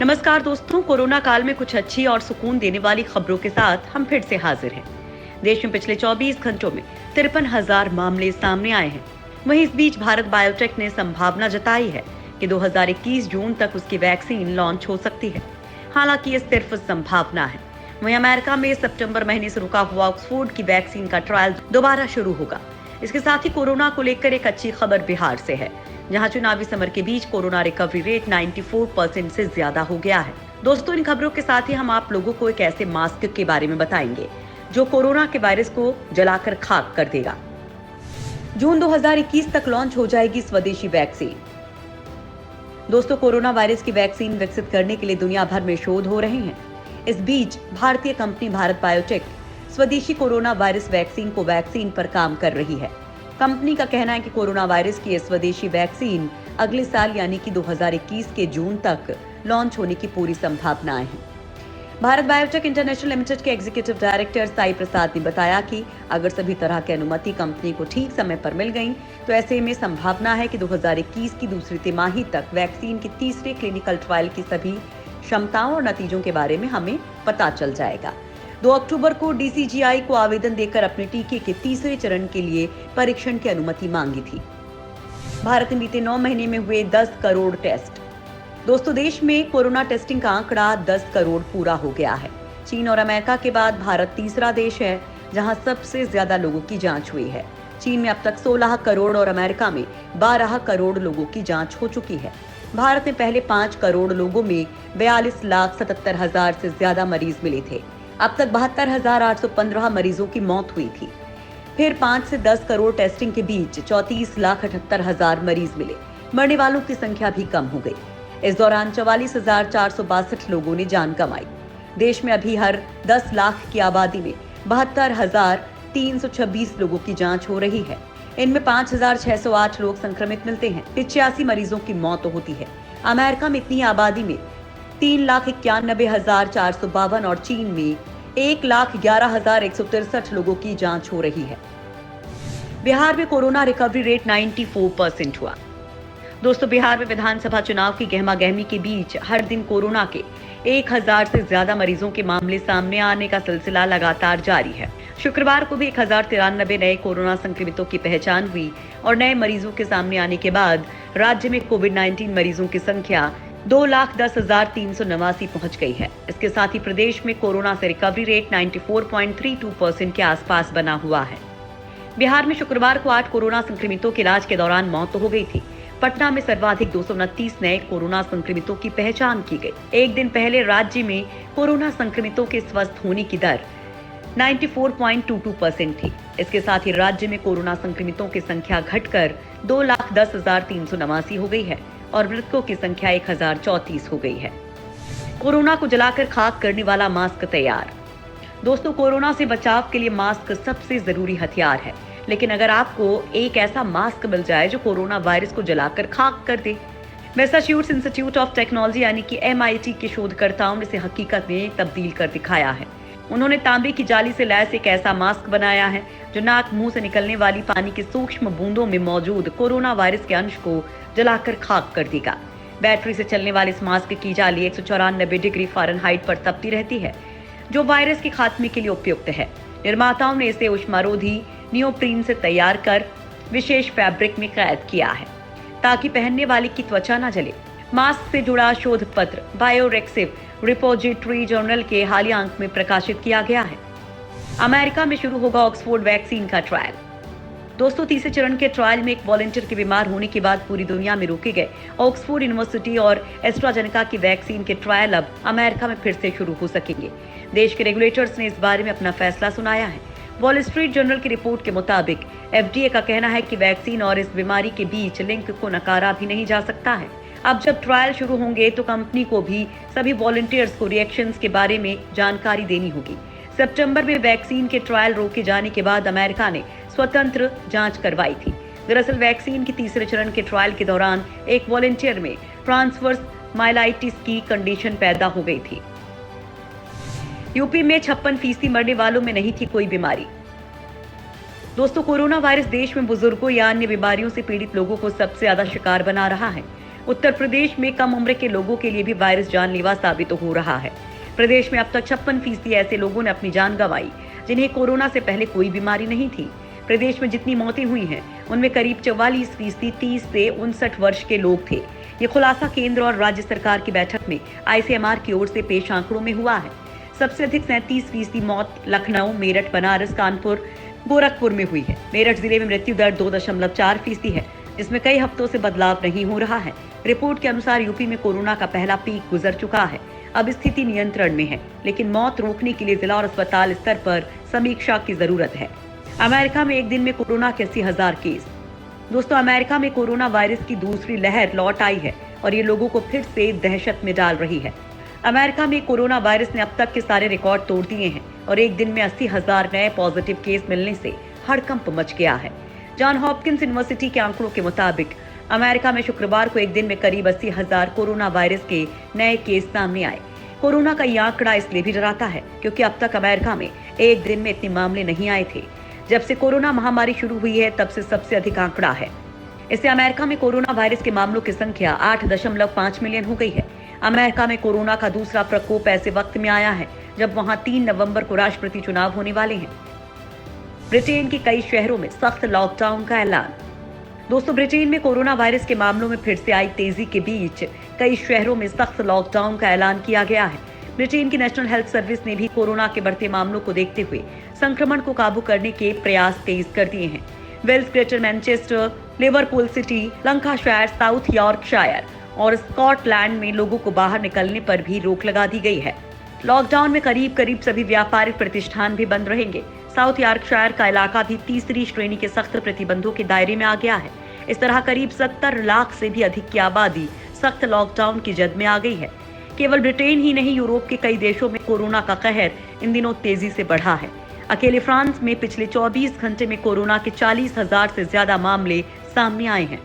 नमस्कार दोस्तों, कोरोना काल में कुछ अच्छी और सुकून देने वाली खबरों के साथ हम फिर से हाजिर हैं। देश में पिछले 24 घंटों में 53,000 मामले सामने आए हैं। वहीं इस बीच भारत बायोटेक ने संभावना जताई है कि 2021 जून तक उसकी वैक्सीन लॉन्च हो सकती है। हालांकि ये सिर्फ संभावना है। वहीं अमेरिका में सितंबर महीने से रुका हुआ ऑक्सफोर्ड की वैक्सीन का ट्रायल दोबारा शुरू होगा। इसके साथ ही कोरोना को लेकर एक अच्छी खबर बिहार से है, जहां चुनावी समर के बीच कोरोना रिकवरी रेट 94% से ज्यादा हो गया है। दोस्तों, इन खबरों के साथ ही हम आप लोगों को एक ऐसे मास्क के बारे में बताएंगे जो कोरोना के वायरस को जलाकर खाक कर देगा। जून 2021 तक लॉन्च हो जाएगी स्वदेशी वैक्सीन। दोस्तों, कोरोना वायरस की वैक्सीन विकसित करने के लिए दुनिया भर में शोध हो रहे हैं। इस बीच भारतीय कंपनी भारत बायोटेक स्वदेशी कोरोना वायरस वैक्सीन को वैक्सीन पर काम कर रही है। कंपनी का कहना है कि कोरोना वायरस की यह स्वदेशी वैक्सीन अगले साल यानी कि 2021 के जून तक लॉन्च होने की पूरी संभावनाएं हैं। भारत बायोटेक इंटरनेशनल लिमिटेड के एग्जीक्यूटिव डायरेक्टर साई प्रसाद ने बताया कि अगर सभी तरह की अनुमति कंपनी को ठीक समय पर मिल गई तो ऐसे में संभावना है कि 2021 की दूसरी तिमाही तक वैक्सीन के तीसरे क्लिनिकल ट्रायल की सभी क्षमताओं और नतीजों के बारे में हमें पता चल जाएगा। 2 अक्टूबर को डीसीजीआई को आवेदन देकर अपने टीके के तीसरे चरण के लिए परीक्षण की अनुमति मांगी थी। भारत में बीते 9 महीने में हुए 10 करोड़ टेस्ट। दोस्तों, देश में कोरोना टेस्टिंग का आंकड़ा 10 करोड़ पूरा हो गया है। चीन और अमेरिका के बाद भारत तीसरा देश है जहां सबसे ज्यादा लोगों की जांच हुई है। चीन में अब तक 16 करोड़ और अमेरिका में 12 करोड़ लोगों की जांच हो चुकी है। भारत में पहले 5 करोड़ लोगों में 42,77,000 से ज्यादा मरीज मिले थे। अब तक 72,815 मरीजों की मौत हुई थी। फिर 5 से 10 करोड़ टेस्टिंग के बीच 34,78,000 मरीज मिले। मरने वालों की संख्या भी कम हो गई। इस दौरान 44,462 लोगों ने जान गंवाई। देश में अभी हर 10 लाख की आबादी में 72,326 लोगों की जांच हो रही है। इनमें 5,608 लोग संक्रमित मिलते हैं। 85 मरीजों की मौत होती है। अमेरिका में इतनी आबादी में 3,91,452 और चीन में 1,11,163 लोगों की जांच हो रही है। बिहार में कोरोना रिकवरी रेट 94% हुआ। दोस्तों, बिहार में विधानसभा चुनाव की गहमागहमी के बीच हर दिन कोरोना के 1,000 से ज्यादा मरीजों के मामले सामने आने का सिलसिला लगातार जारी है। शुक्रवार को भी 1,093 नए कोरोना संक्रमितों की पहचान हुई और नए मरीजों के सामने आने के बाद राज्य में कोविड-19 मरीजों की संख्या 2,10,389 पहुंच गई है। इसके साथ ही प्रदेश में कोरोना से रिकवरी रेट 94.32% के आसपास बना हुआ है। बिहार में शुक्रवार को 8 कोरोना संक्रमितों के इलाज के दौरान मौत हो गई थी। पटना में सर्वाधिक 229 नए कोरोना संक्रमितों की पहचान की गई। एक दिन पहले राज्य में कोरोना संक्रमितों के स्वस्थ होने की दर 94.22% थी। इसके साथ ही राज्य में कोरोना संक्रमितों की संख्या घटकर 2,10,389 हो गई है और मृतकों की संख्या 1,034 हो गई है। कोरोना को जलाकर खाक करने वाला मास्क तैयार। दोस्तों, कोरोना से बचाव के लिए मास्क सबसे जरूरी हथियार है, लेकिन अगर आपको एक ऐसा मास्क मिल जाए जो कोरोना वायरस को जलाकर खाक कर दे। मैसाचुसेट्स इंस्टीट्यूट ऑफ टेक्नोलॉजी यानी कि MIT के शोधकर्ताओं ने इसे हकीकत में तब्दील कर दिखाया है। उन्होंने तांबे की जाली से लैस एक ऐसा मास्क बनाया है जो नाक मुंह से निकलने वाली पानी की सूक्ष्म बूंदों में मौजूद कोरोना वायरस के अंश को जलाकर खाक कर देगा। बैटरी से चलने वाले इस मास्क की जाली 194 डिग्री फ़ारेनहाइट पर तपती रहती है, जो वायरस के खात्मे के लिए उपयुक्त है। निर्माताओं ने इसे ऊष्मारोधी नियोप्रीन से तैयार कर विशेष फैब्रिक में कैद किया है ताकि पहनने वाले की त्वचा न जले। मास्क से जुड़ा शोध पत्र बायोरेक्सिव रिपोजिटरी जर्नल के हालिया अंक में प्रकाशित किया गया है। अमेरिका में शुरू होगा ऑक्सफोर्ड वैक्सीन का ट्रायल। दोस्तों, तीसरे चरण के ट्रायल में एक वॉलंटियर के बीमार होने के बाद पूरी दुनिया में रोके गए ऑक्सफोर्ड यूनिवर्सिटी और एस्ट्राजेनेका की वैक्सीन के ट्रायल अब अमेरिका में फिर से शुरू हो सकेंगे। देश के रेगुलेटर्स ने इस बारे में अपना फैसला सुनाया है। वॉल स्ट्रीट जर्नल की रिपोर्ट के मुताबिक FDA का कहना है कि वैक्सीन और इस बीमारी के बीच लिंक को नकारा भी नहीं जा सकता है। अब जब ट्रायल शुरू होंगे तो कंपनी को भी सभी वॉलंटियर्स को रिएक्शंस के बारे में जानकारी देनी होगी। सितंबर में वैक्सीन के ट्रायल रोके जाने के बाद अमेरिका ने स्वतंत्र जांच करवाई थी। दरअसल वैक्सीन के तीसरे चरण के ट्रायल के दौरान एक वॉलंटियर में ट्रांसवर्स माइलाइटिस की कंडीशन पैदा हो गई थी। यूपी में 56% मरने वालों में नहीं थी कोई बीमारी। दोस्तों, कोरोना वायरस देश में बुजुर्गों या अन्य बीमारियों से पीड़ित लोगों को सबसे ज्यादा शिकार बना रहा है। उत्तर प्रदेश में कम उम्र के लोगों के लिए भी वायरस जानलेवा साबित हो रहा है। प्रदेश में अब तक 56% ऐसे लोगों ने अपनी जान गंवाई जिन्हें कोरोना से पहले कोई बीमारी नहीं थी। प्रदेश में जितनी मौतें हुई हैं उनमें करीब 44% 30 से 59 वर्ष के लोग थे। ये खुलासा केंद्र और राज्य सरकार की बैठक में ICMR की ओर से पेश आंकड़ों में हुआ है। सबसे अधिक 37% मौत लखनऊ, मेरठ, बनारस, कानपुर, गोरखपुर में हुई है। मेरठ जिले में मृत्यु दर 2.4% है, जिसमें कई हफ्तों से बदलाव नहीं हो रहा है। रिपोर्ट के अनुसार यूपी में कोरोना का पहला पीक गुजर चुका है। अब स्थिति नियंत्रण में है, लेकिन मौत रोकने के लिए जिला और अस्पताल स्तर पर समीक्षा की जरूरत है। अमेरिका में एक दिन में कोरोना के 80,000 केस। दोस्तों, अमेरिका में कोरोना वायरस की दूसरी लहर लौट आई है और ये लोगों को फिर से दहशत में डाल रही है। अमेरिका में कोरोना वायरस ने अब तक के सारे रिकॉर्ड तोड़ दिए हैं और एक दिन में 80,000 नए पॉजिटिव केस मिलने से हड़कंप मच गया है। जॉन हॉपकिंस यूनिवर्सिटी के आंकड़ों के मुताबिक अमेरिका में शुक्रवार को एक दिन में करीब 80,000 कोरोना वायरस के नए केस सामने आए। कोरोना का यह आंकड़ा इसलिए भी डराता है क्योंकि अब तक अमेरिका में एक दिन में इतने मामले नहीं आए थे। जब से कोरोना महामारी शुरू हुई है तब से सबसे अधिक आंकड़ा है। इससे अमेरिका में कोरोना वायरस के मामलों की संख्या 8.5 मिलियन हो गई है। अमेरिका में कोरोना का दूसरा प्रकोप ऐसे वक्त में आया है जब वहां 3 नवंबर को राष्ट्रपति चुनाव होने वाले हैं। ब्रिटेन के कई शहरों में सख्त लॉकडाउन का ऐलान। दोस्तों, ब्रिटेन में कोरोना वायरस के मामलों में फिर से आई तेजी के बीच कई शहरों में सख्त लॉकडाउन का ऐलान किया गया है। ब्रिटेन की नेशनल हेल्थ सर्विस ने भी कोरोना के बढ़ते मामलों को देखते हुए संक्रमण को काबू करने के प्रयास तेज कर दिए हैं। Wales, Greater Manchester, Liverpool city, Lancashire, South Yorkshire और स्कॉटलैंड में लोगों को बाहर निकलने पर भी रोक लगा दी गई है। लॉकडाउन में करीब सभी व्यापारिक प्रतिष्ठान भी बंद रहेंगे। साउथ यॉर्कशायर का इलाका भी तीसरी श्रेणी के सख्त प्रतिबंधों के दायरे में आ गया है। इस तरह करीब 70 लाख से भी अधिक की आबादी सख्त लॉकडाउन की जद में आ गई है। केवल ब्रिटेन ही नहीं, यूरोप के कई देशों में कोरोना का कहर इन दिनों तेजी से बढ़ा है। अकेले फ्रांस में पिछले 24 घंटे में कोरोना के 40,000 से ज्यादा मामले सामने आए हैं।